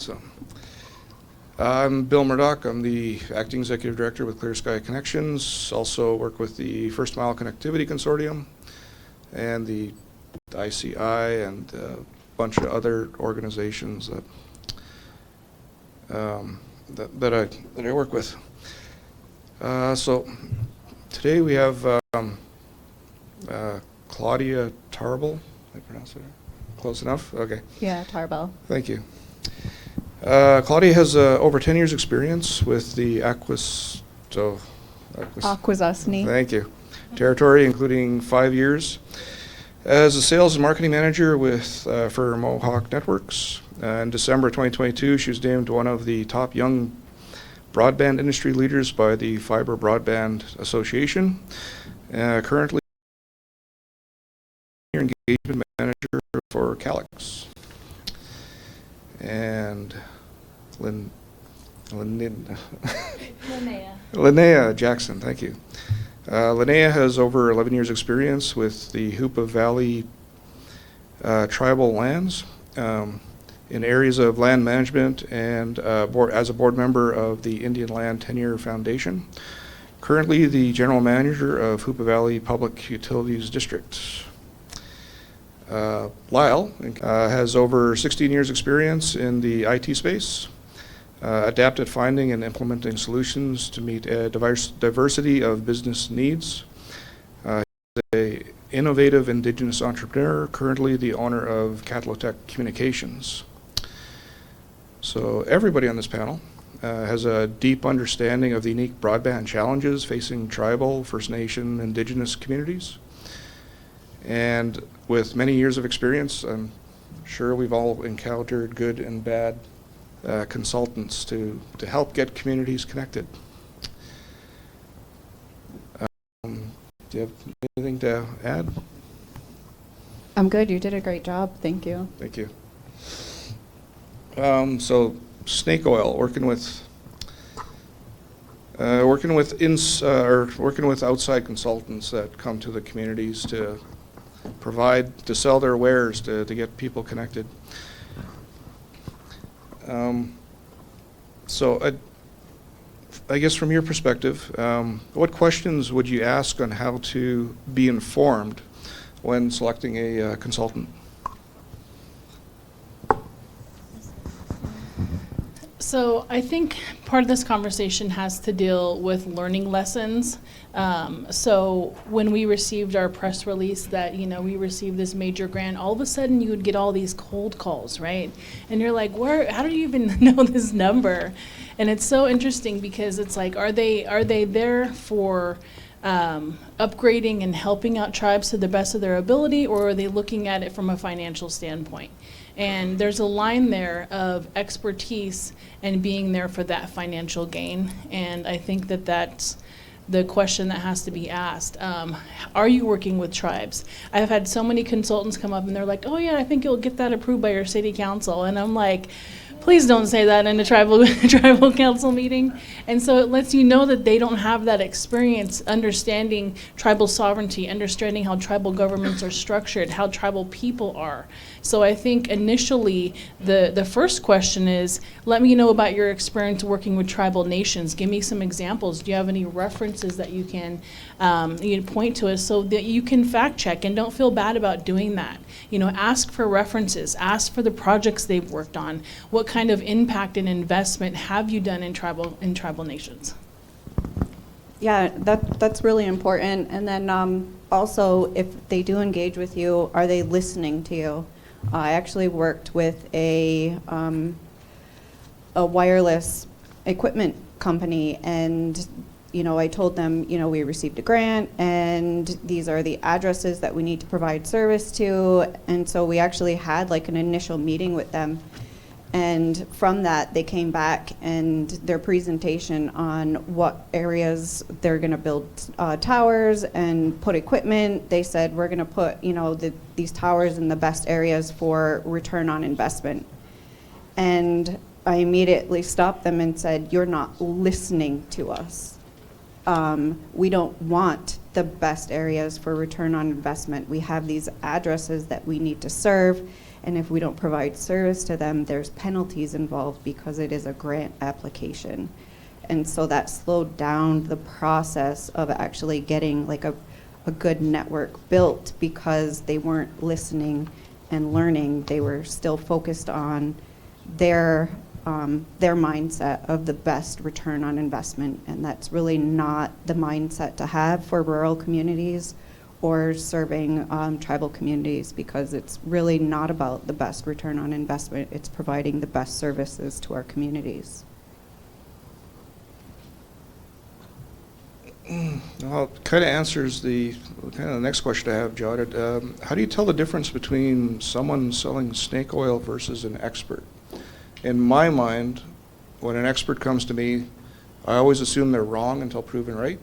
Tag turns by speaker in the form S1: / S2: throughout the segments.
S1: So, I'm Bill Murdoch. I'm the Acting Executive Director with Clear Sky Connections. Also work with the First Mile Connectivity Consortium and the ICI and a bunch of other organizations that I work with. So today we have Claudia Tarbell. Did I pronounce it close enough? Okay.
S2: Yeah, Tarbell.
S1: Thank you. Claudia has over 10 years experience with the
S2: Akwesasne.
S1: Thank you. Territory, including 5 years as a sales and marketing manager for Mohawk Networks. In December 2022, she was named one of the top young broadband industry leaders by the Fiber Broadband Association. Currently, engagement manager for Calix. And Linnea Jackson, thank you. Linnea has over 11 years experience with the Hoopa Valley tribal lands in areas of land management and as a board member of the Indian Land Tenure Foundation. Currently the general manager of Hoopa Valley Public Utilities District. Lyle has over 16 years experience in the IT space, adept at finding and implementing solutions to meet a diversity of business needs. He's an innovative Indigenous entrepreneur, currently the owner of Catalotech Communications. So everybody on this panel has a deep understanding of the unique broadband challenges facing tribal, First Nation, Indigenous communities. And with many years of experience, I'm sure we've all encountered good and bad consultants to help get communities connected. Do you have anything to add?
S2: I'm good. You did a great job. Thank you.
S1: Thank you. So snake oil, working with outside consultants that come to the communities to sell their wares to get people connected. So I guess from your perspective, what questions would you ask on how to be informed when selecting a consultant?
S3: So I think part of this conversation has to deal with learning lessons. So when we received our press release that, we received this major grant, all of a sudden you would get all these cold calls, right? And you're like, how do you even know this number? And it's so interesting because it's like, are they there for upgrading and helping out tribes to the best of their ability, or are they looking at it from a financial standpoint? And there's a line there of expertise and being there for that financial gain. And I think that that's the question that has to be asked. Are you working with tribes? I've had so many consultants come up and they're like, oh yeah, I think you'll get that approved by your city council. And I'm like, please don't say that in a tribal council meeting. And so it lets you know that they don't have that experience understanding tribal sovereignty, understanding how tribal governments are structured, how tribal people are. So I think initially the first question is, let me know about your experience working with tribal nations. Give me some examples. Do you have any references that you can point to us so that you can fact check, and don't feel bad about doing that. Ask for references, ask for the projects they've worked on. What kind of impact and investment have you done in tribal nations?
S2: Yeah, that's really important. And then also, if they do engage with you, are they listening to you? I actually worked with a wireless equipment company, and I told them, we received a grant and these are the addresses that we need to provide service to. And so we actually had like an initial meeting with them. And from that, they came back and their presentation on what areas they're going to build towers and put equipment. They said, we're going to put, these towers in the best areas for return on investment. And I immediately stopped them and said, you're not listening to us. We don't want the best areas for return on investment. We have these addresses that we need to serve, And if we don't provide service to them, there's penalties involved because it is a grant application. And so that slowed down the process of actually getting like a good network built, because they weren't listening and learning. They were still focused on their mindset of the best return on investment, and that's really not the mindset to have for rural communities or serving tribal communities, because it's really not about the best return on investment. It's providing the best services to our communities.
S1: Well, it kind of answers the next question I have jotted. How do you tell the difference between someone selling snake oil versus an expert? In my mind, when an expert comes to me, I always assume they're wrong until proven right.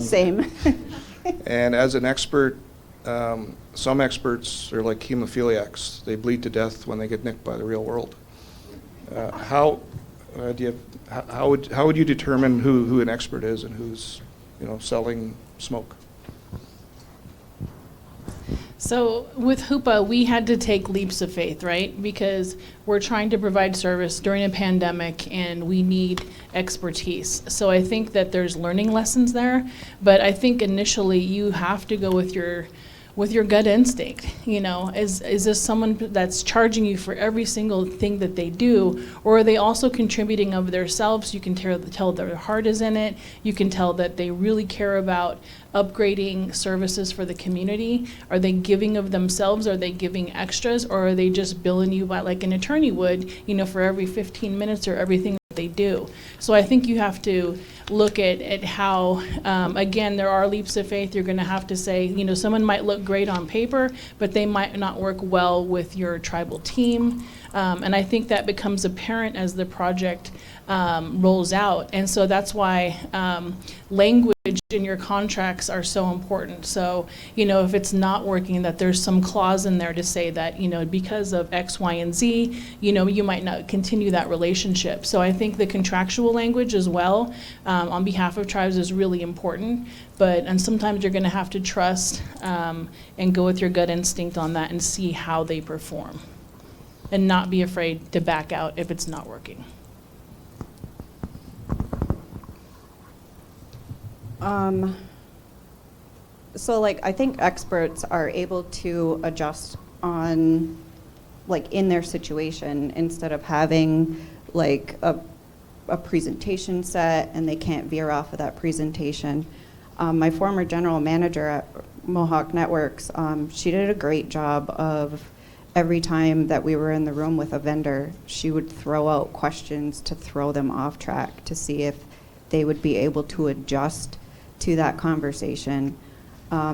S2: Same.
S1: And as an expert, some experts are like hemophiliacs. They bleed to death when they get nicked by the real world. How would you determine who an expert is and who's selling smoke?
S3: So with Hoopa, we had to take leaps of faith, right? Because we're trying to provide service during a pandemic and we need expertise. So I think that there's learning lessons there, but I think initially you have to go with your gut instinct. Is this someone that's charging you for every single thing that they do, or are they also contributing of themselves? You can tell their heart is in it. You can tell that they really care about upgrading services for the community. Are they giving of themselves? Are they giving extras, or are they just billing you by like an attorney would, for every 15 minutes or everything that they do? So I think you have to look at how, again, there are leaps of faith. You're going to have to say, someone might look great on paper, but they might not work well with your tribal team. And I think that becomes apparent as the project rolls out. And so that's why language in your contracts are so important. So, if it's not working, that there's some clause in there to say that, because of X, Y, and Z, you might not continue that relationship. So I think the contractual language as well, on behalf of tribes, is really important. And sometimes you're going to have to trust and go with your gut instinct on that and see how they perform, and not be afraid to back out if it's not working.
S2: So I think experts are able to adjust on in their situation, instead of having a presentation set and they can't veer off of that presentation. My former general manager at Mohawk Networks, she did a great job of, every time that we were in the room with a vendor, she would throw out questions to throw them off track to see if they would be able to adjust to that conversation.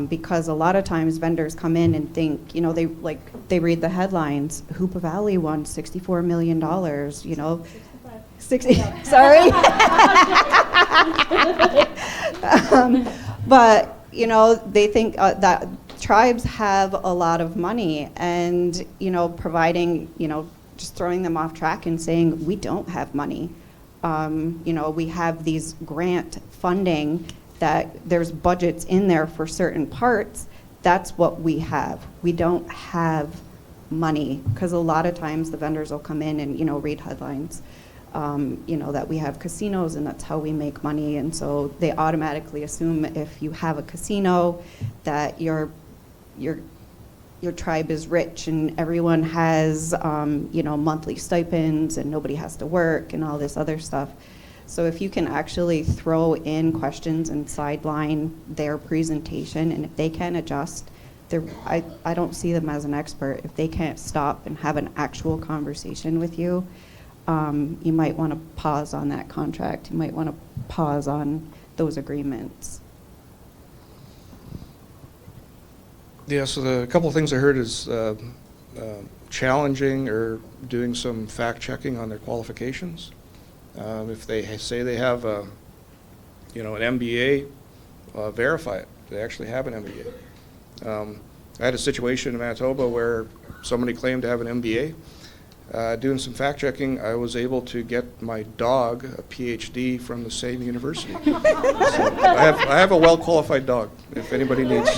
S2: Because a lot of times vendors come in and think, they read the headlines, Hoopa Valley won $64 million, 60, sorry. But, they think that tribes have a lot of money, and, providing, just throwing them off track and saying, we don't have money. We have these grant funding that there's budgets in there for certain parts. That's what we have. We don't have money, because a lot of times the vendors will come in and, read headlines, that we have casinos and that's how we make money. And so they automatically assume if you have a casino that your tribe is rich and everyone has, monthly stipends and nobody has to work and all this other stuff. So if you can actually throw in questions and sideline their presentation, and if they can adjust, I don't see them as an expert. If they can't stop and have an actual conversation with you, you might want to pause on that contract. You might want to pause on those agreements.
S1: Yeah, so a couple of things I heard is challenging or doing some fact checking on their qualifications. If they say they have an MBA, verify it. They actually have an MBA. I had a situation in Manitoba where somebody claimed to have an MBA. Doing some fact checking, I was able to get my dog a PhD from the same university. So I have a well-qualified dog, if anybody needs.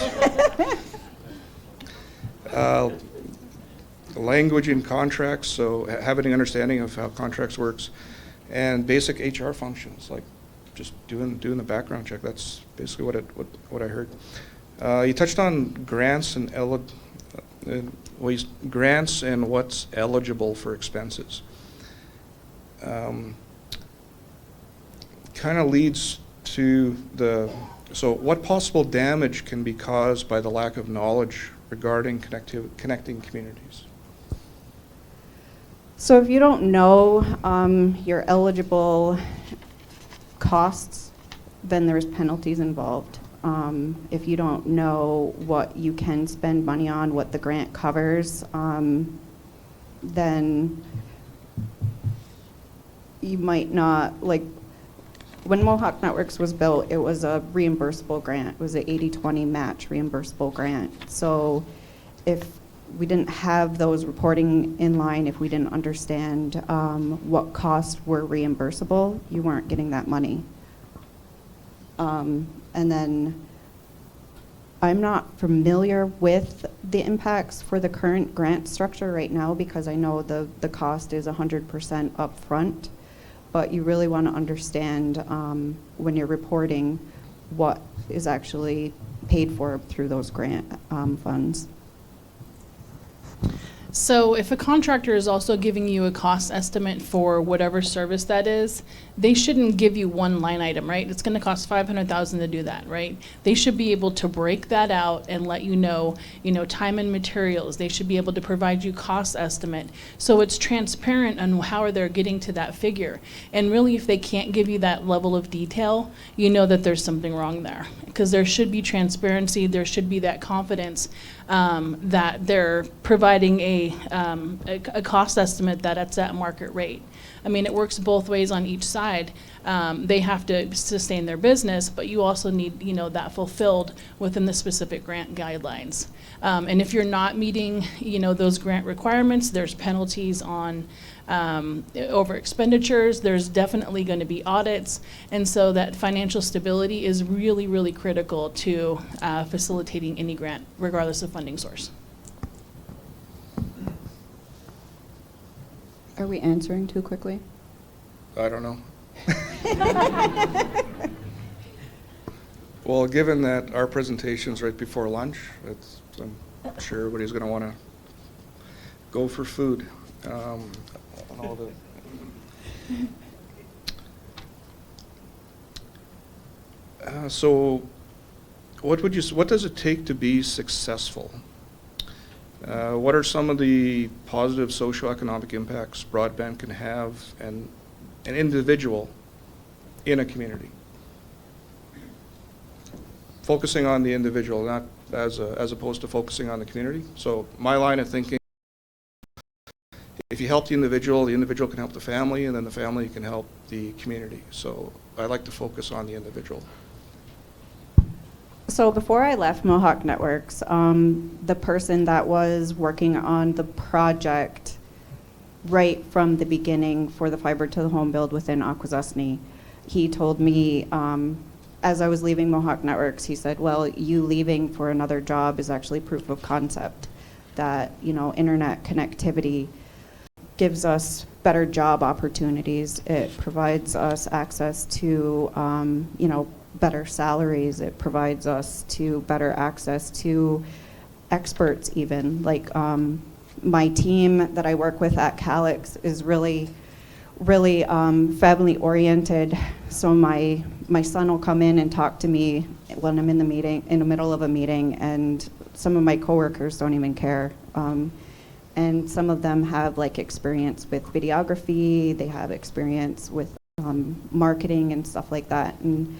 S1: language in contracts, so having an understanding of how contracts works, and basic HR functions, like just doing the background check. That's basically what I heard. You touched on grants and grants and what's eligible for expenses. Kind of leads to so what possible damage can be caused by the lack of knowledge regarding connecting communities?
S2: So if you don't know your eligible costs, then there's penalties involved. If you don't know what you can spend money on, what the grant covers, then you might not, like, when Mohawk Networks was built, it was a reimbursable grant. It was an 80-20 match reimbursable grant. So if we didn't have those reporting in line, if we didn't understand what costs were reimbursable, you weren't getting that money. And then I'm not familiar with the impacts for the current grant structure right now because I know the cost is 100% upfront, but you really want to understand when you're reporting what is actually paid for through those grant funds.
S3: So if a contractor is also giving you a cost estimate for whatever service that is, they shouldn't give you one line item, right? It's going to cost $500,000 to do that, right? They should be able to break that out and let you know, time and materials. They should be able to provide you cost estimate. So it's transparent on how they're getting to that figure. And really, if they can't give you that level of detail, you know that there's something wrong there. Because there should be transparency, there should be that confidence that they're providing a cost estimate that's at market rate. I mean, it works both ways on each side. They have to sustain their business, but you also need, that fulfilled within the specific grant guidelines. And if you're not meeting, those grant requirements, there's penalties on over expenditures. There's definitely going to be audits. And so that financial stability is really, really critical to facilitating any grant, regardless of funding source.
S2: Are we answering too quickly?
S1: I don't know. Well, given that our presentation's right before lunch, I'm sure everybody's going to want to go for food. All so, what does it take to be successful? What are some of the positive socioeconomic impacts broadband can have an individual in a community? Focusing on the individual, not as opposed to focusing on the community. So my line of thinking, if you help the individual can help the family, and then the family can help the community. So I like to focus on the individual.
S2: So before I left Mohawk Networks, the person that was working on the project right from the beginning for the fiber to the home build within Akwesasne, he told me as I was leaving Mohawk Networks, he said, well, you leaving for another job is actually proof of concept that, internet connectivity gives us better job opportunities. It provides us access to, better salaries. It provides us to better access to experts even. Like my team that I work with at Calix is really family oriented. So my son will come in and talk to me when I'm in the middle of a meeting, and some of my coworkers don't even care. And some of them have experience with videography, they have experience with marketing and stuff like that. And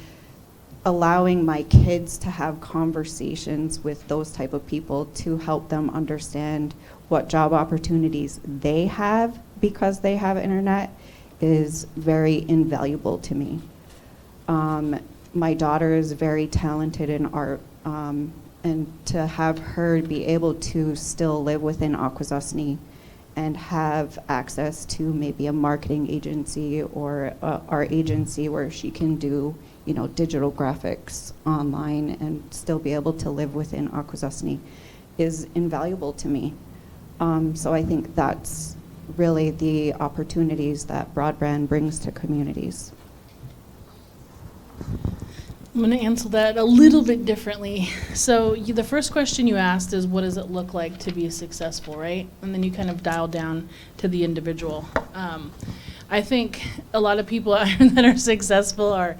S2: allowing my kids to have conversations with those type of people to help them understand what job opportunities they have because they have internet is very invaluable to me. My daughter is very talented in art, and to have her be able to still live within Akwesasne and have access to maybe a marketing agency or our agency where she can do digital graphics online and still be able to live within Akwesasne is invaluable to me. So I think that's really the opportunities that broadband brings to communities.
S3: I'm going to answer that a little bit differently. So the first question you asked is, what does it look like to be successful, right? And then you kind of dial down to the individual. I think a lot of people that are successful are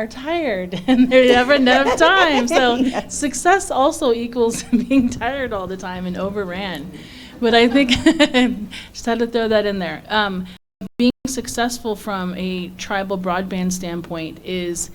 S3: tired and they never enough time. So
S2: Yes.
S3: success also equals being tired all the time and overran. But I think, just had to throw that in there. Being successful from a tribal broadband standpoint is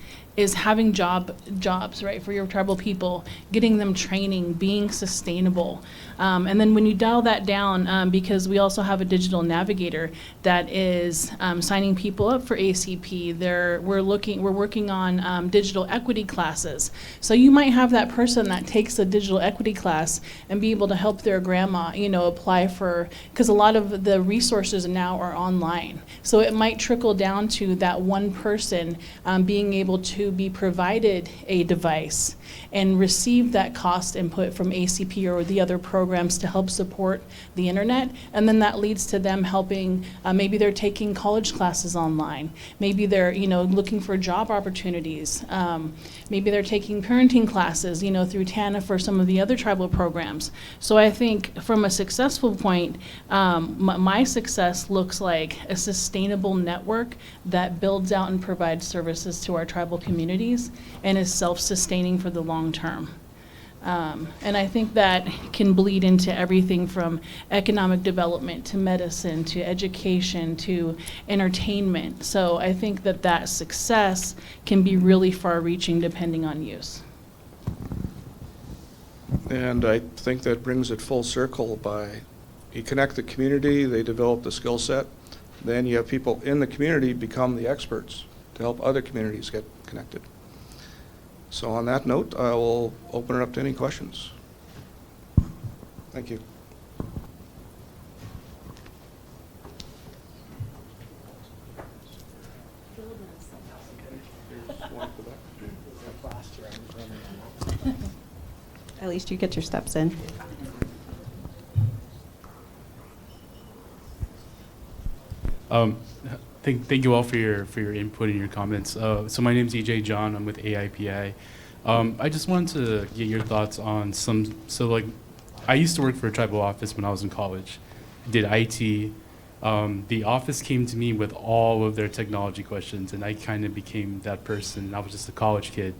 S3: having jobs, right, for your tribal people, getting them training, being sustainable. And then when you dial that down, because we also have a digital navigator that is signing people up for ACP, we're working on digital equity classes. So you might have that person that takes a digital equity class and be able to help their grandma, apply for, because a lot of the resources now are online. So it might trickle down to that one person being able to be provided a device and receive that cost input from ACP or the other programs to help support the internet. And then that leads to them helping, maybe they're taking college classes online. Maybe they're, looking for job opportunities. Maybe they're taking parenting classes, through TANF for some of the other tribal programs. So I think from a successful point, my success looks like a sustainable network that builds out and provides services to our tribal communities and is self-sustaining for the long term. And I think that can bleed into everything from economic development to medicine to education to entertainment. So I think that success can be really far-reaching depending on use.
S1: And I think that brings it full circle by you connect the community, they develop the skill set, then you have people in the community become the experts to help other communities get connected. So on that note, I will open it up to any questions. Thank you.
S2: At least you get your steps in.
S4: Thank you all for your input and your comments. So my name's EJ John. I'm with AIPI. I just wanted to get your thoughts on I used to work for a tribal office when I was in college. Did IT. The office came to me with all of their technology questions, and I kind of became that person. I was just a college kid.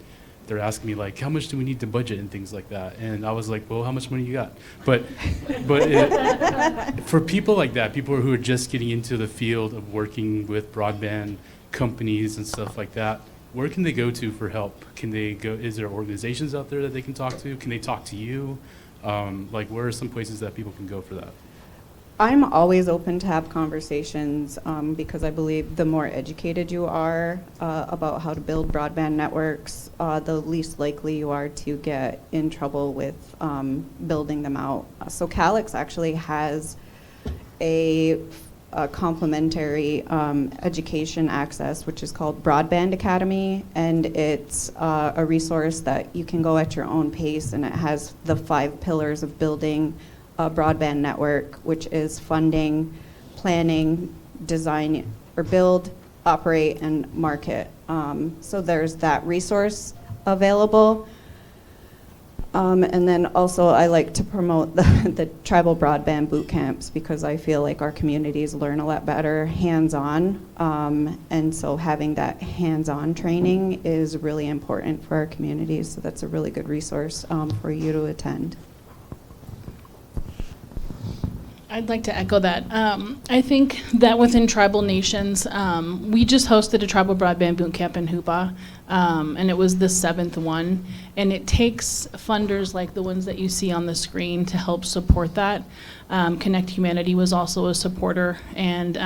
S4: They're asking me like, how much do we need to budget and things like that, and I was like, well, how much money you got? But for people like that, people who are just getting into the field of working with broadband companies and stuff like that, where can they go to for help? Can they go? Is there organizations out there that they can talk to? Can they talk to you? Where are some places that people can go for that?
S2: I'm always open to have conversations because I believe the more educated you are about how to build broadband networks, the least likely you are to get in trouble with building them out. So Calix actually has a complementary education access, which is called Broadband Academy, and it's a resource that you can go at your own pace, and it has the 5 pillars of building a broadband network, which is funding, planning, design, or build, operate, and market. So there's that resource available. And then also I like to promote the tribal broadband boot camps because I feel like our communities learn a lot better hands-on. And so having that hands-on training is really important for our communities. So that's a really good resource for you to attend.
S3: I'd like to echo that. I think that within tribal nations, we just hosted a tribal broadband boot camp in Hoopa, and it was the 7th one. And it takes funders like the ones that you see on the screen to help support that. Connect Humanity was also a supporter, and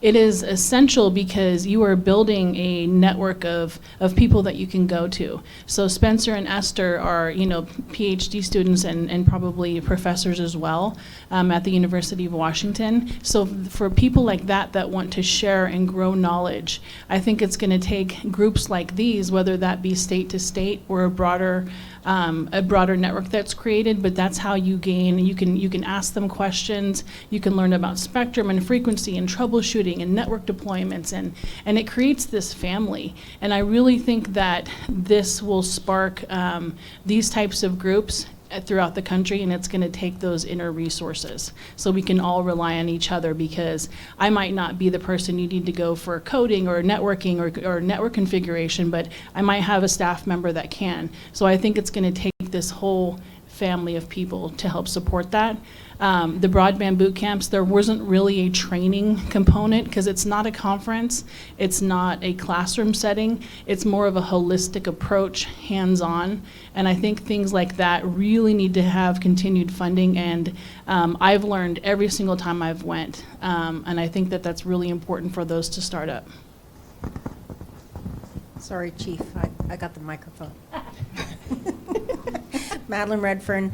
S3: it is essential because you are building a network of people that you can go to. So Spencer and Esther are, PhD students and probably professors as well at the University of Washington. So for people like that want to share and grow knowledge, I think it's going to take groups like these, whether that be state to state or a broader network that's created. But that's how you gain. You can ask them questions. You can learn about spectrum and frequency and troubleshooting and network deployments, and it creates this family. And I really think that this will spark these types of groups throughout the country, and it's going to take those inner resources so we can all rely on each other, because I might not be the person you need to go for coding or networking or network configuration, but I might have a staff member that can. So I think it's going to take this whole family of people to help support that. The broadband boot camps, there wasn't really a training component because it's not a conference, it's not a classroom setting, it's more of a holistic approach, hands-on, and I think things like that really need to have continued funding, and I've learned every single time I've went, and I think that that's really important for those to start up.
S5: Sorry, Chief, I got the microphone. Madeline Redfern.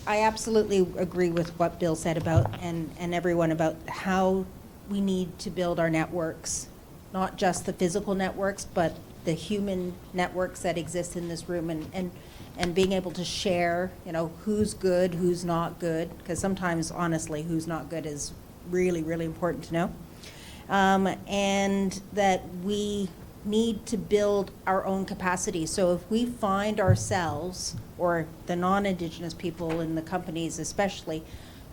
S5: I absolutely agree with what Bill said about, and everyone, about how we need to build our networks, not just the physical networks, but the human networks that exist in this room, and being able to share, who's good, who's not good, because sometimes, honestly, who's not good is really, really important to know. And that we need to build our own capacity. So if we find ourselves, or the non-Indigenous people in the companies especially,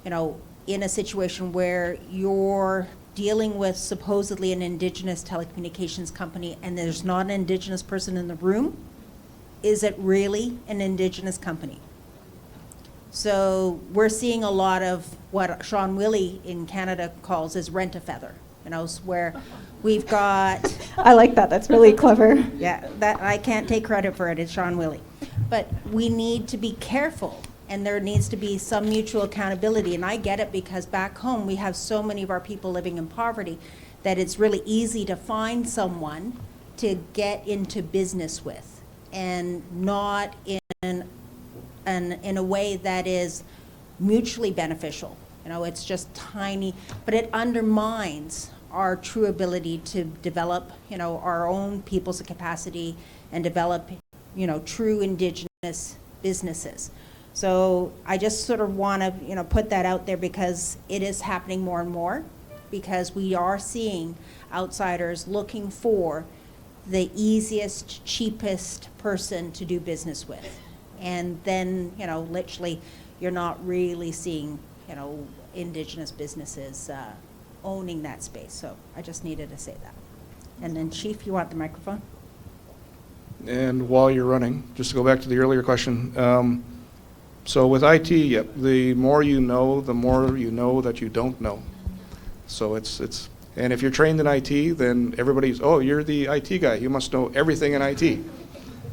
S5: in a situation where you're dealing with supposedly an Indigenous telecommunications company and there's not an Indigenous person in the room, is it really an Indigenous company? So we're seeing a lot of what Sean Willey in Canada calls as rent-a-feather, where we've got...
S2: I like that. That's really clever.
S5: Yeah, that I can't take credit for it. It's Sean Willey. But we need to be careful, and there needs to be some mutual accountability. And I get it, because back home we have so many of our people living in poverty that it's really easy to find someone to get into business with, and not in a way that is mutually beneficial. It's just tiny, but it undermines our true ability to develop, our own people's capacity and develop, true Indigenous businesses. So I just sort of want to, put that out there, because it is happening more and more, because we are seeing outsiders looking for the easiest, cheapest person to do business with. And then, literally, you're not really seeing, Indigenous businesses owning that space. So I just needed to say that. And then, Chief, you want the microphone?
S1: And while you're running, just to go back to the earlier question, so with IT, yep, the more you know, the more you know that you don't know. So it's and if you're trained in IT, then everybody's, oh, you're the IT guy, you must know everything in IT.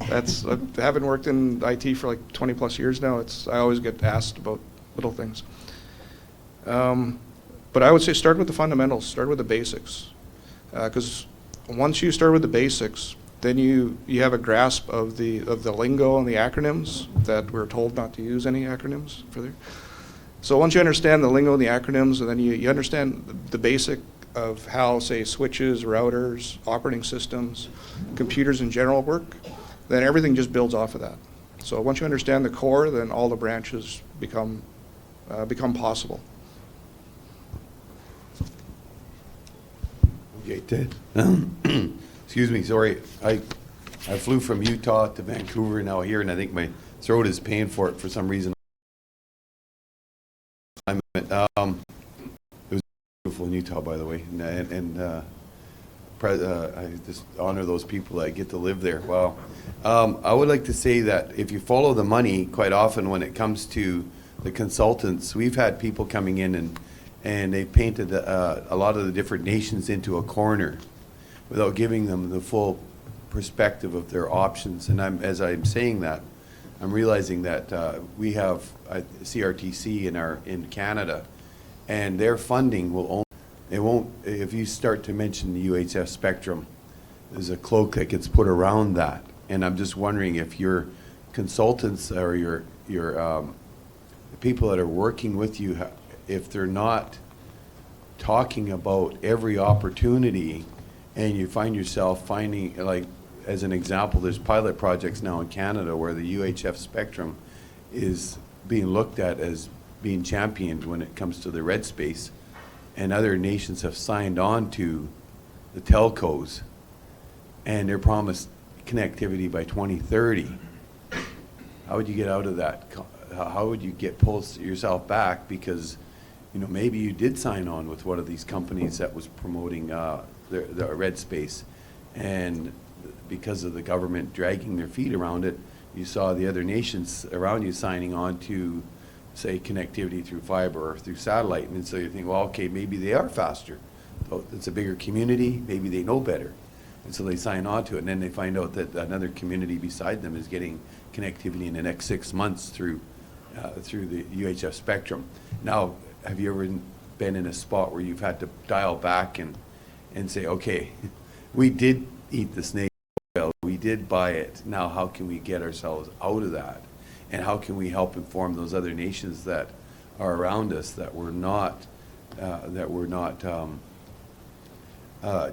S1: That's, I haven't worked in IT for like 20 plus years now. I always get asked about little things. But I would say start with the fundamentals, start with the basics. Because once you start with the basics, then you have a grasp of the lingo and the acronyms that we're told not to use any acronyms for there. So once you understand the lingo and the acronyms, and then you understand the basic of how, say, switches, routers, operating systems, computers in general work, then everything just builds off of that. So once you understand the core, then all the branches become possible.
S6: Okay, Ted. Excuse me, sorry. I flew from Utah to Vancouver, now here, and I think my throat is paying for it for some reason. It was beautiful in Utah, by the way, and I just honor those people that get to live there. Wow. I would like to say that if you follow the money, quite often when it comes to the consultants, we've had people coming in and they painted a lot of the different nations into a corner without giving them the full perspective of their options. And as I'm saying that, I'm realizing that we have CRTC in Canada, and their funding will only, it won't, if you start to mention the UHF spectrum, there's a cloak that gets put around that. And I'm just wondering if your consultants or your people that are working with you, if they're not talking about every opportunity, and you find yourself finding, like as an example, there's pilot projects now in Canada where the UHF spectrum is being looked at as being championed when it comes to the red space, and other nations have signed on to the telcos, and they're promised connectivity by 2030. How would you get out of that? How would you pull yourself back? Because, you know, maybe you did sign on with one of these companies that was promoting the red space, and because of the government dragging their feet around it, you saw the other nations around you signing on to, say, connectivity through fiber or through satellite. And so you think, well, okay, maybe they are faster. It's a bigger community, maybe they know better. And so they sign on to it, and then they find out that another community beside them is getting connectivity in the next 6 months through the UHF spectrum. Now, have you ever been in a spot where you've had to dial back and say, okay, we did eat the snake oil, we did buy it, now how can we get ourselves out of that? And how can we help inform those other nations that are around us that we're not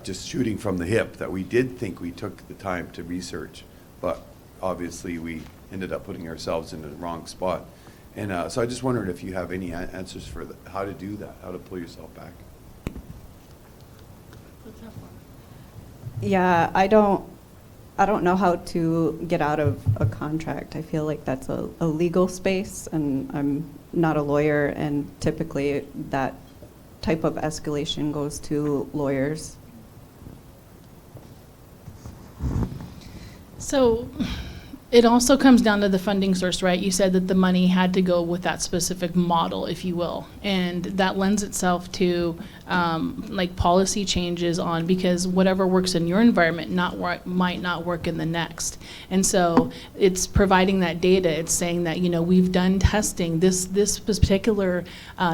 S6: just shooting from the hip, that we did think we took the time to research, but obviously we ended up putting ourselves in the wrong spot. And so I just wondered if you have any answers for how to do that, how to pull yourself back.
S2: Yeah, I don't know how to get out of a contract. I feel like that's a legal space, and I'm not a lawyer, and typically that type of escalation goes to lawyers.
S3: So it also comes down to the funding source, right? You said that the money had to go with that specific model, if you will. And that lends itself to like policy changes on, because whatever works in your environment might not work in the next. And so it's providing that data. It's saying that, you know, we've done testing. This particular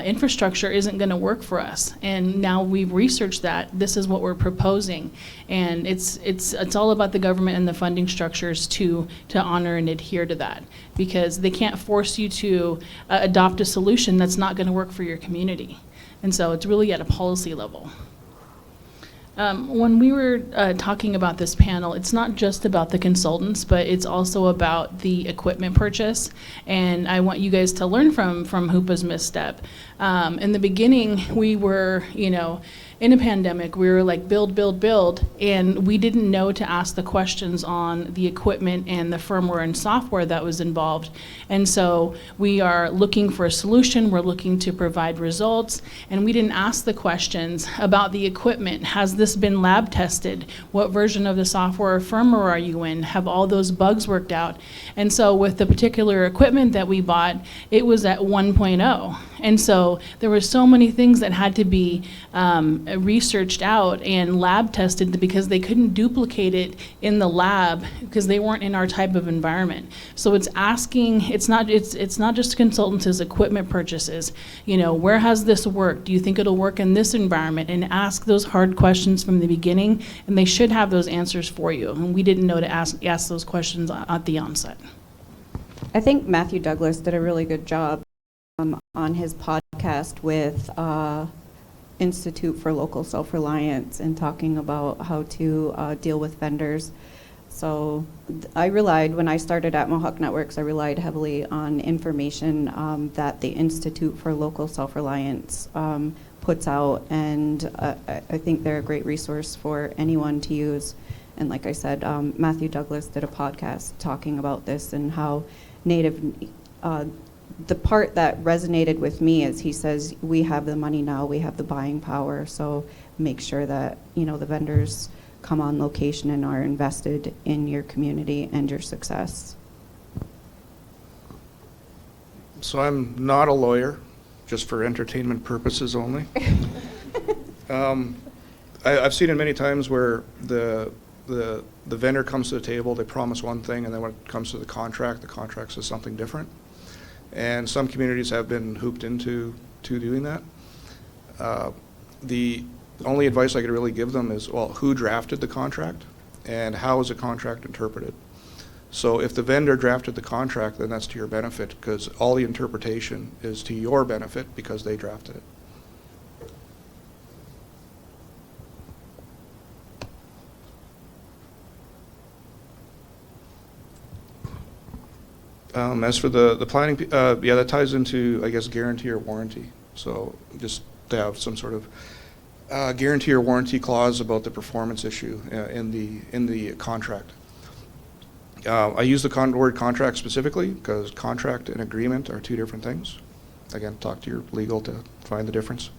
S3: infrastructure isn't going to work for us. And now we've researched that. This is what we're proposing. And it's all about the government and the funding structures to honor and adhere to that, because they can't force you to adopt a solution that's not going to work for your community. And so it's really at a policy level. When we were talking about this panel, it's not just about the consultants, but it's also about the equipment purchase. And I want you guys to learn from Hoopa's misstep. In the beginning, we were, you know, in a pandemic, we were like build, and we didn't know to ask the questions on the equipment and the firmware and software that was involved. And so we are looking for a solution, we're looking to provide results, and we didn't ask the questions about the equipment. Has this been lab tested? What version of the software or firmware are you in? Have all those bugs worked out? And so with the particular equipment that we bought, it was at 1.0. And so there were so many things that had to be researched out and lab tested, because they couldn't duplicate it in the lab because they weren't in our type of environment. So it's asking, it's not just consultants, it's equipment purchases. You know, where has this worked? Do you think it'll work in this environment? And ask those hard questions from the beginning, and they should have those answers for you. And we didn't know to ask those questions at the onset.
S2: I think Matthew Douglas did a really good job on his podcast with Institute for Local Self-Reliance and talking about how to deal with vendors. So I relied, when I started at Mohawk Networks, I relied heavily on information that the Institute for Local Self-Reliance puts out, and I think they're a great resource for anyone to use. And like I said, Matthew Douglas did a podcast talking about this and how Native, the part that resonated with me is he says, we have the money now, we have the buying power, so make sure that, you know, the vendors come on location and are invested in your community and your success.
S1: So I'm not a lawyer, just for entertainment purposes only. I've seen it many times where the vendor comes to the table, they promise one thing, and then when it comes to the contract says something different. And some communities have been hooped into doing that. The only advice I could really give them is, well, who drafted the contract and how is the contract interpreted? So if the vendor drafted the contract, then that's to your benefit, because all the interpretation is to your benefit because they drafted it. As for the planning, yeah, that ties into, I guess, guarantee or warranty. So just to have some sort of guarantee or warranty clause about the performance issue in the contract. I use the word contract specifically because contract and agreement are two different things. Again, talk to your legal to find the difference.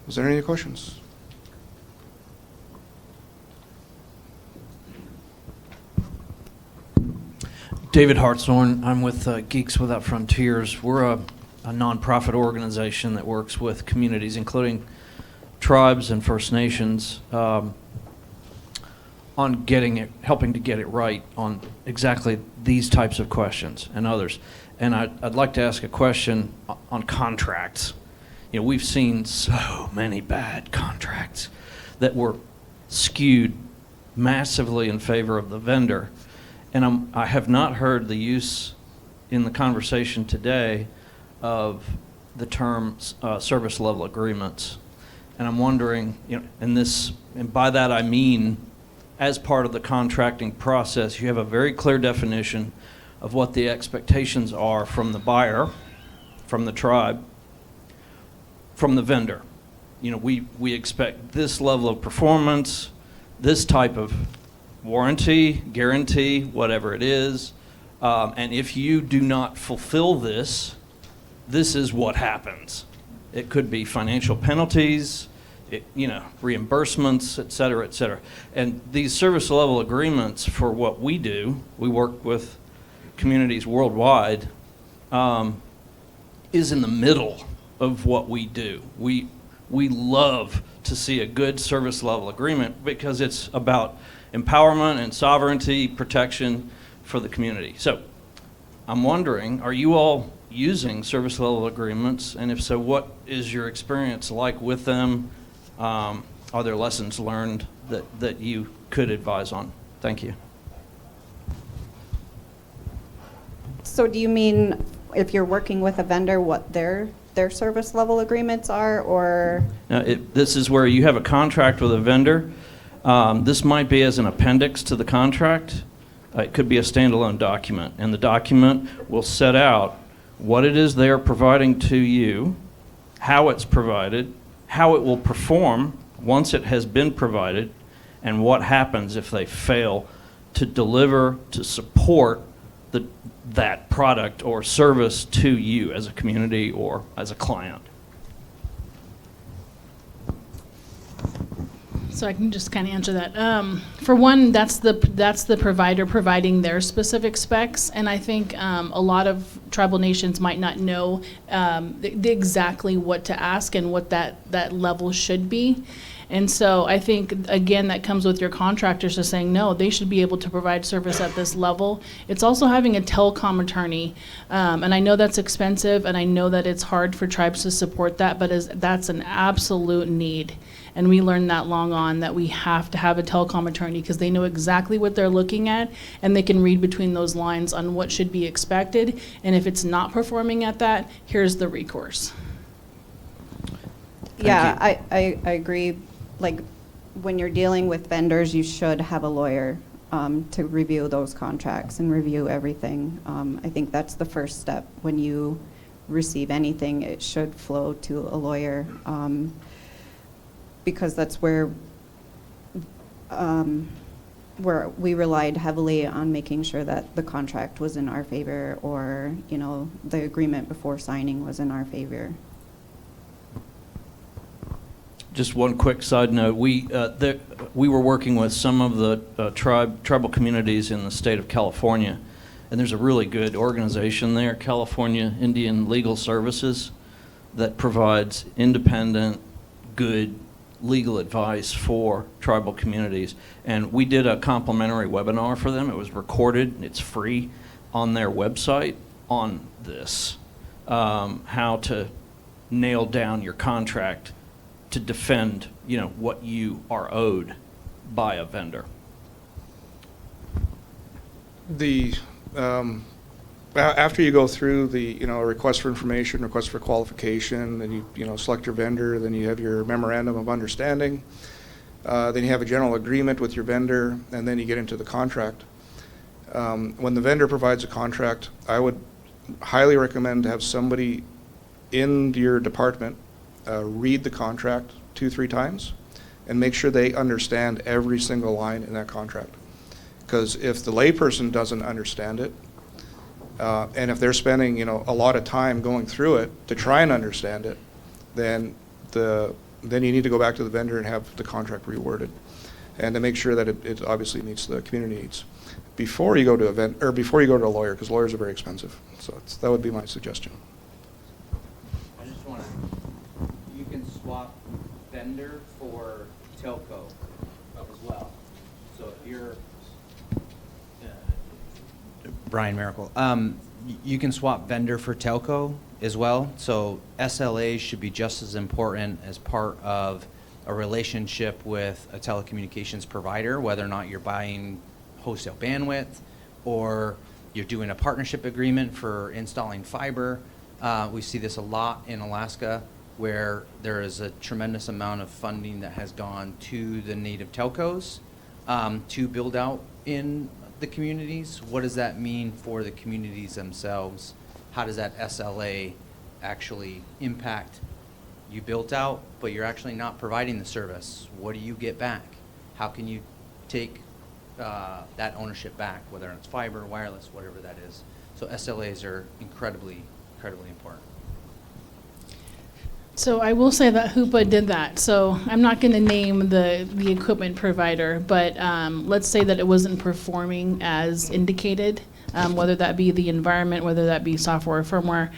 S1: Is there any questions?
S7: David Hartshorn. I'm with Geeks Without Frontiers. We're a nonprofit organization that works with communities, including tribes and First Nations, on helping to get it right on exactly these types of questions and others. And I'd like to ask a question on contracts. You know, we've seen so many bad contracts that were skewed massively in favor of the vendor. And I have not heard the use in the conversation today of the term service level agreements. And I'm wondering, you know, and by that I mean, as part of the contracting process, you have a very clear definition of what the expectations are from the buyer, from the tribe, from the vendor. You know, we expect this level of performance, this type of warranty, guarantee, whatever it is, and if you do not fulfill this, this is what happens. It could be financial penalties, reimbursements, et cetera, et cetera. And these service level agreements for what we do, we work with communities worldwide, is in the middle of what we do. We love to see a good service level agreement because it's about empowerment and sovereignty protection for the community. So I'm wondering, are you all using service level agreements? And if so, what is your experience like with them? Are there lessons learned that you could advise on? Thank you.
S2: So do you mean if you're working with a vendor, what their service level agreements are, or?
S7: Now, this is where you have a contract with a vendor. This might be as an appendix to the contract. It could be a standalone document, and the document will set out what it is they're providing to you, how it's provided, how it will perform once it has been provided, and what happens if they fail to deliver, to support that product or service to you as a community or as a client.
S3: So I can just kind of answer that. For one, that's the provider providing their specific specs, and I think a lot of tribal nations might not know exactly what to ask and what that level should be. And so I think, again, that comes with your contractors just saying, no, they should be able to provide service at this level. It's also having a telecom attorney. And I know that's expensive, and I know that it's hard for tribes to support that, but that's an absolute need. And we learned that long on that we have to have a telecom attorney because they know exactly what they're looking at, and they can read between those lines on what should be expected. And if it's not performing at that, here's the recourse.
S2: Yeah, I agree. Like, when you're dealing with vendors, you should have a lawyer to review those contracts and review everything. I think that's the first step. When you receive anything, it should flow to a lawyer, because that's where we relied heavily on making sure that the contract was in our favor, or, you know, the agreement before signing was in our favor.
S7: Just one quick side note. We were working with some of the tribal communities in the state of California, and there's a really good organization there, California Indian Legal Services, that provides independent, good legal advice for tribal communities. And we did a complimentary webinar for them. It was recorded, and it's free on their website on this, how to nail down your contract to defend, you know, what you are owed by a vendor.
S1: The after you go through the request for information, request for qualification, then you select your vendor, then you have your memorandum of understanding. Then you have a general agreement with your vendor, and then you get into the contract. When the vendor provides a contract, I would highly recommend to have somebody in your department read the contract 2-3 times and make sure they understand every single line in that contract. Because if the layperson doesn't understand it, and if they're spending, you know, a lot of time going through it to try and understand it, then you need to go back to the vendor and have the contract reworded, and to make sure that it obviously meets the community needs before you go to before you go to a lawyer, because lawyers are very expensive. So that would be my suggestion.
S8: I just want to, you can swap vendor for telco as well. So if you're, Brian Miracle, you can swap vendor for telco as well. So SLAs should be just as important as part of a relationship with a telecommunications provider, whether or not you're buying wholesale bandwidth or you're doing a partnership agreement for installing fiber. We see this a lot in Alaska, where there is a tremendous amount of funding that has gone to the native telcos to build out in the communities. What does that mean for the communities themselves? How does that SLA actually impact? You built out, but you're actually not providing the service. What do you get back? How can you take that ownership back, whether it's fiber, wireless, whatever that is? So SLAs are incredibly, incredibly important.
S3: So I will say that Hoopa did that. So I'm not going to name the equipment provider, but let's say that it wasn't performing as indicated, whether that be the environment, whether that be software or firmware.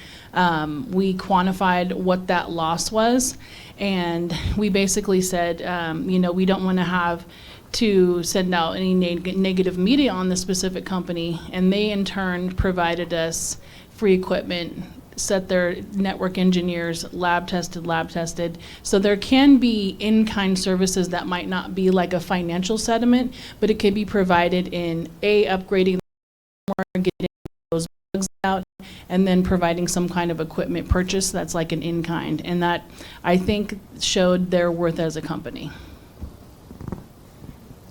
S3: We quantified what that loss was, and we basically said, you know, we don't want to have to send out any negative media on the specific company, and they in turn provided us free equipment, set their network engineers lab tested. So there can be in-kind services that might not be like a financial settlement, but it could be provided in upgrading the hardware, getting those bugs out, and then providing some kind of equipment purchase that's like an in-kind. And that, I think, showed their worth as a company.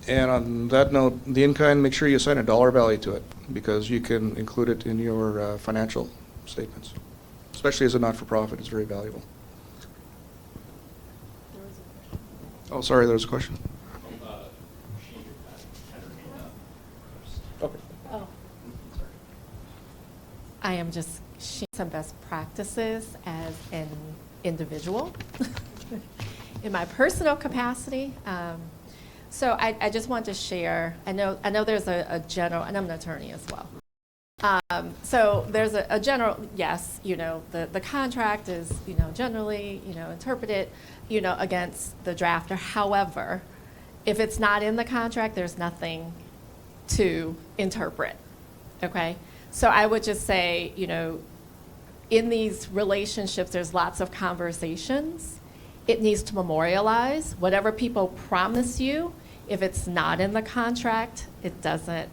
S1: And on that note, the in-kind, make sure you assign a dollar value to it, because you can include it in your financial statements. Especially as a not-for-profit, it's very valuable. Oh, sorry, there was a question. Okay.
S3: Oh.
S9: I am just sharing some best practices as an individual in my personal capacity. So I just want to share. I know there's a general, and I'm an attorney as well. So there's a general, yes, you know, the contract is, you know, generally, you know, interpreted, you know, against the drafter. However, if it's not in the contract, there's nothing to interpret, okay? So I would just say, you know, in these relationships, there's lots of conversations. It needs to memorialize whatever people promise you. If it's not in the contract, it doesn't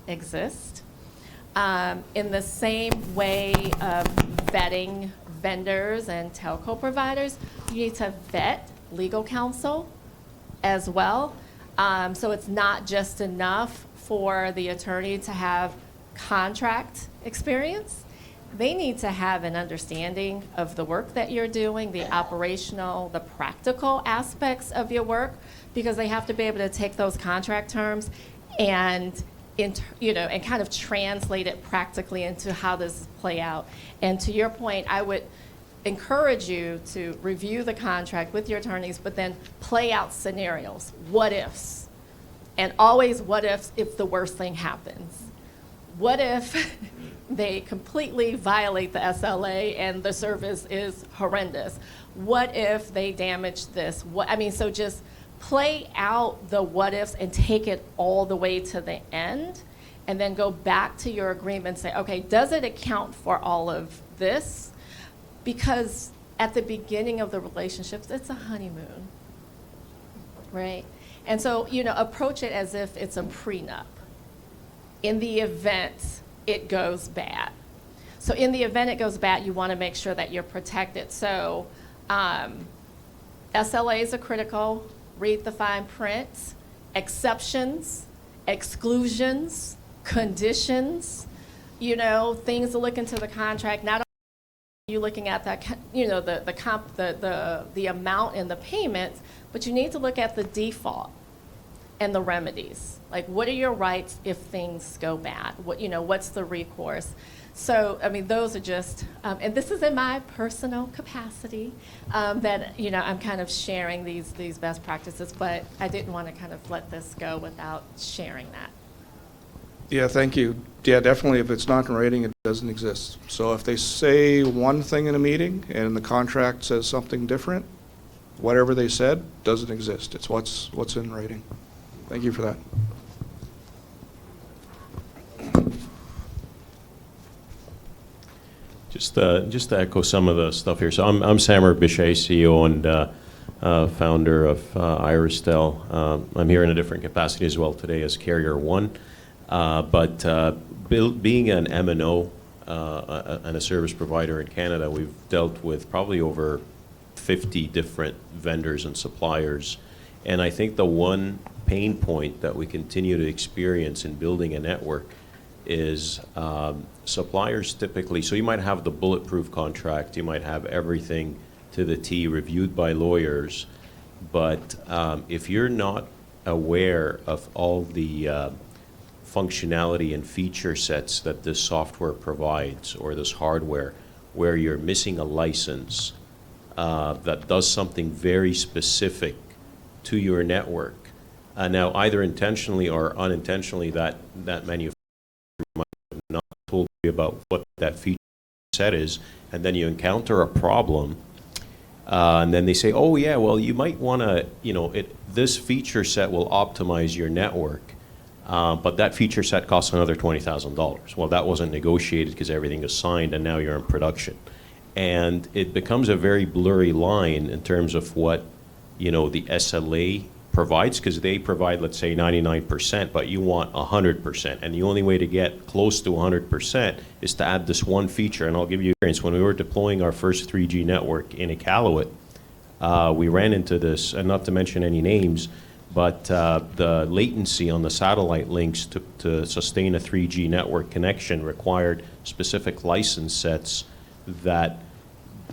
S9: exist. In the same way of vetting vendors and telco providers, you need to vet legal counsel as well. So it's not just enough for the attorney to have contract experience. They need to have an understanding of the work that you're doing, the operational, the practical aspects of your work, because they have to be able to take those contract terms and and kind of translate it practically into how this play out. And to your point, I would encourage you to review the contract with your attorneys, but then play out scenarios, what ifs, and always what ifs if the worst thing happens. What if they completely violate the SLA and the service is horrendous? What if they damage this? So just play out the what ifs and take it all the way to the end, and then go back to your agreement and say, okay, does it account for all of this? Because at the beginning of the relationships, it's a honeymoon, right? And so, you know, approach it as if it's a prenup in the event it goes bad. So in the event it goes bad, you want to make sure that you're protected. So SLAs are critical. read the fine print, exceptions, exclusions, conditions, you know, things to look into the contract. Not only are you looking at that, you know, the amount and the payments, but you need to look at the default and the remedies. Like, what are your rights if things go bad? What, you know, what's the recourse? So, I mean, those are just, and this is in my personal capacity, that, you know, I'm kind of sharing these best practices, but I didn't want to kind of let this go without sharing that.
S1: Yeah, thank you. Yeah, definitely, if it's not in writing, it doesn't exist. So if they say one thing in a meeting and the contract says something different, whatever they said doesn't exist. It's what's in writing. Thank you for that.
S10: Just to echo some of the stuff here. So I'm Samer Bichet, CEO and founder of Iristel. I'm here in a different capacity as well today as Carrier One. But being an MNO and a service provider in Canada, we've dealt with probably over 50 different vendors and suppliers. And I think the one pain point that we continue to experience in building a network is suppliers typically, so you might have the bulletproof contract, you might have everything to the T reviewed by lawyers, but if you're not aware of all the functionality and feature sets that this software provides or this hardware, where you're missing a license that does something very specific to your network, now either intentionally or unintentionally that manufacturer might have not told you about what that feature set is, and then you encounter a problem, and then they say, oh yeah, well you might want to, you know, this feature set will optimize your network, but that feature set costs another $20,000. Well, that wasn't negotiated because everything is signed, and now you're in production, and it becomes a very blurry line in terms of what, you know, the SLA provides, because they provide, let's say, 99%, but you want 100%. And the only way to get close to 100% is to add this one feature. And I'll give you experience. When we were deploying our first 3G network in Iqaluit, we ran into this, and not to mention any names, but the latency on the satellite links to sustain a 3G network connection required specific license sets that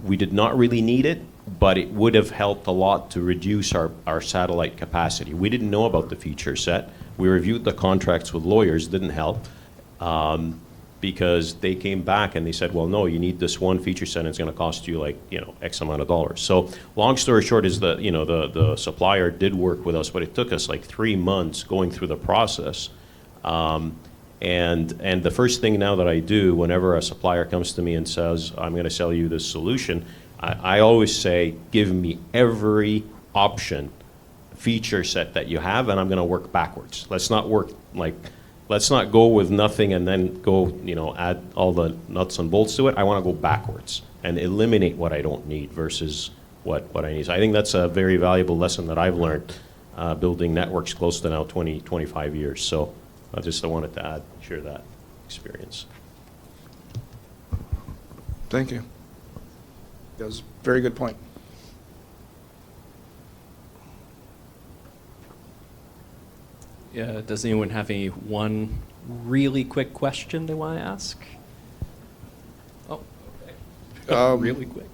S10: we did not really need it, but it would have helped a lot to reduce our satellite capacity. We didn't know about the feature set. We reviewed the contracts with lawyers, didn't help, because they came back and they said, well, no, you need this one feature set and it's going to cost you like, you know, X amount of dollars. So long story short is that, you know, the supplier did work with us, but it took us like 3 months going through the process. And the first thing now that I do whenever a supplier comes to me and says, I'm going to sell you this solution, I always say, give me every option, feature set that you have, and I'm going to work backwards. Let's not go with nothing and then go, you know, add all the nuts and bolts to it. I want to go backwards and eliminate what I don't need versus what I need. So I think that's a very valuable lesson that I've learned building networks close to now 25 years. So I wanted to share that experience.
S1: Thank you. That was a very good point.
S11: Yeah, does anyone have one really quick question they want to ask? Oh, okay. Really quick.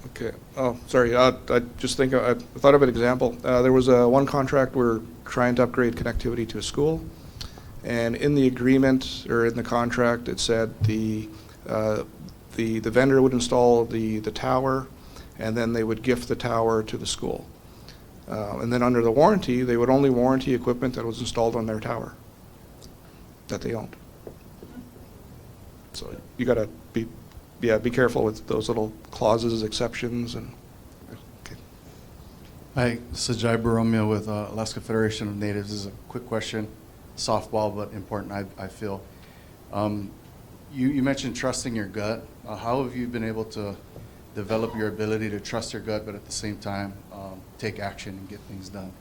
S1: Okay. Oh, sorry. I just think I thought of an example. There was one contract we're trying to upgrade connectivity to a school, and in the agreement or in the contract, it said the vendor would install the tower, and then they would gift the tower to the school. And then under the warranty, they would only warranty equipment that was installed on their tower that they owned. So you got to be careful with those little clauses, exceptions, and. Okay.
S12: Hi, Sajai Baromia with Alaska Federation of Natives. This is a quick question, softball, but important, I feel. You mentioned trusting your gut. How have you been able to develop your ability to trust your gut, but at the same time take action and get things done?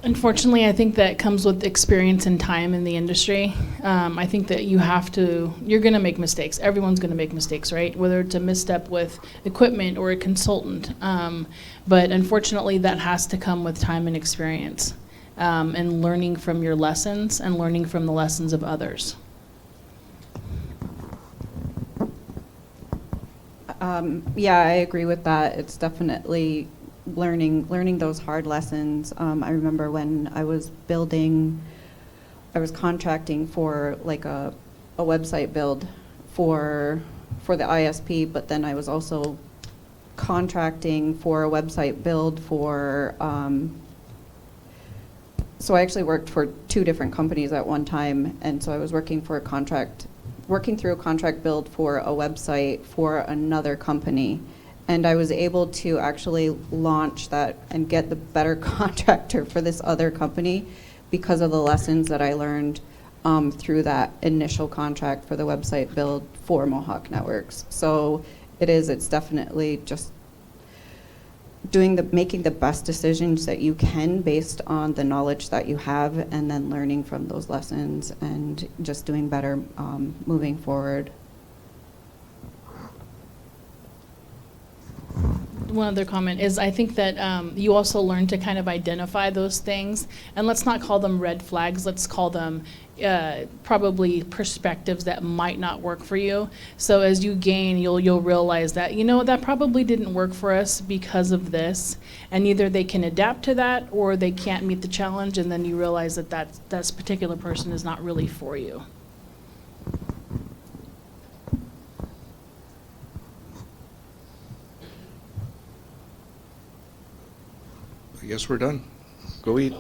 S3: Unfortunately, I think that comes with experience and time in the industry. I think that you're going to make mistakes. Everyone's going to make mistakes, right? Whether it's a misstep with equipment or a consultant. But unfortunately, that has to come with time and experience, and learning from your lessons and learning from the lessons of others.
S2: Yeah, I agree with that. It's definitely learning those hard lessons. I remember when I was contracting for like a website build for the ISP, but then I was also contracting for a website build for, so I actually worked for 2 different companies at one time, and so I was working through a contract build for a website for another company. And I was able to actually launch that and get the better contractor for this other company because of the lessons that I learned through that initial contract for the website build for Mohawk Networks. So it's definitely just making the best decisions that you can based on the knowledge that you have, and then learning from those lessons and just doing better moving forward.
S3: One other comment is I think that you also learn to kind of identify those things, and let's not call them red flags, let's call them probably perspectives that might not work for you. So as you gain, you'll realize that, that probably didn't work for us because of this, and either they can adapt to that or they can't meet the challenge, and then you realize that this particular person is not really for you.
S1: I guess we're done. Go eat.